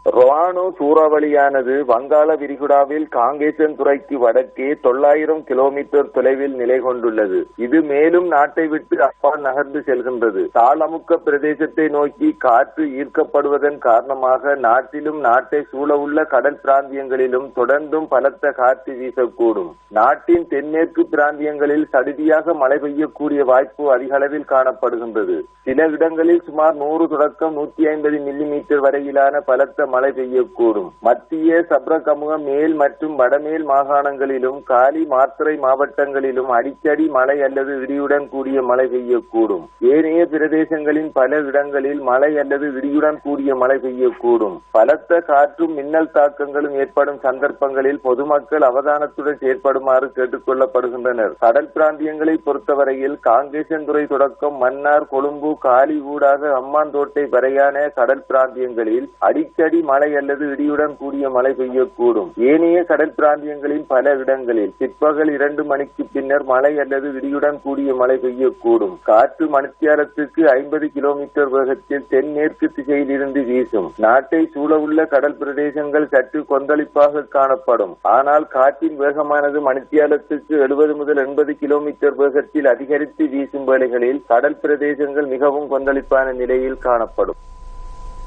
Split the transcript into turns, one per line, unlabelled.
ரொவானு சூறாவளியானது வங்காள விரிகுடாவில் காங்கேசன்துறைக்கு வடக்கே 900 கிலோமீட்டர் தொலைவில் நிலை கொண்டுள்ளது. இது மேலும் நாட்டை விட்டு அப்பால் நகர்ந்து செல்கின்றது. தாளமுக்க பிரதேசத்தை நோக்கி காற்று ஈர்க்கப்படுவதன் காரணமாக நாட்டிலும் நாட்டை சூழவுள்ள கடல் பிராந்தியங்களிலும் தொடர்ந்தும் பலத்த காற்று வீசக்கூடும். நாட்டின் தென்மேற்கு பிராந்தியங்களில் சடுதியாக மழை பெய்யக்கூடிய வாய்ப்பு அதிக அளவில் காணப்படுகின்றது. சில இடங்களில் சுமார் 100 தொடக்கம் 150 மில்லிமீட்டர் வரையிலான பலத்த மழை பெய்யக்கூடும். மத்திய சப்ரகமுக மேல் மற்றும் வடமேல் மாகாணங்களிலும் காலி மாத்தறை மாவட்டங்களிலும் அடிக்கடி மழை அல்லது இடியுடன் கூடிய மழை பெய்யக்கூடும். ஏனைய பிரதேசங்களின் பல இடங்களில் மழை அல்லது இடியுடன் கூடிய மழை பெய்யக்கூடும். பலத்த காற்றும் மின்னல் தாக்கங்களும் ஏற்படும் சந்தர்ப்பங்களில் பொதுமக்கள் அவதானத்துடன் செயற்படுமாறு கேட்டுக் கொள்ளப்படுகின்றனர். கடல் பிராந்தியங்களை பொறுத்தவரையில் காங்கேசன்துறை தொடக்கம் மன்னார், கொழும்பு, காலி ஊடாக அம்மாந்தோட்டை வரையான கடல் பிராந்தியங்களில் அடிக்கடி மழை அல்லது இடியுடன் கூடிய மழை பெய்யக்கூடும். ஏனைய கடல் பிராந்தியங்களின் பல இடங்களில் பிற்பகல் 2 மணிக்கு பின்னர் மழை அல்லது இடியுடன் கூடிய மழை பெய்யக்கூடும். காற்று மணித்தியாலத்துக்கு 50 கிலோமீட்டர் வேகத்தில் தென்மேற்கு திசையில் இருந்து வீசும். நாட்டை சூழவுள்ள கடல் பிரதேசங்கள் சற்று கொந்தளிப்பாக காணப்படும். ஆனால் காற்றின் வேகமானது மணித்தியாலத்துக்கு 70 முதல் 80 கிலோமீட்டர் வேகத்தில் அதிகரித்து வீசும் வேளைகளில் கடல் பிரதேசங்கள் மிகவும் கொந்தளிப்பான நிலையில் காணப்படும்.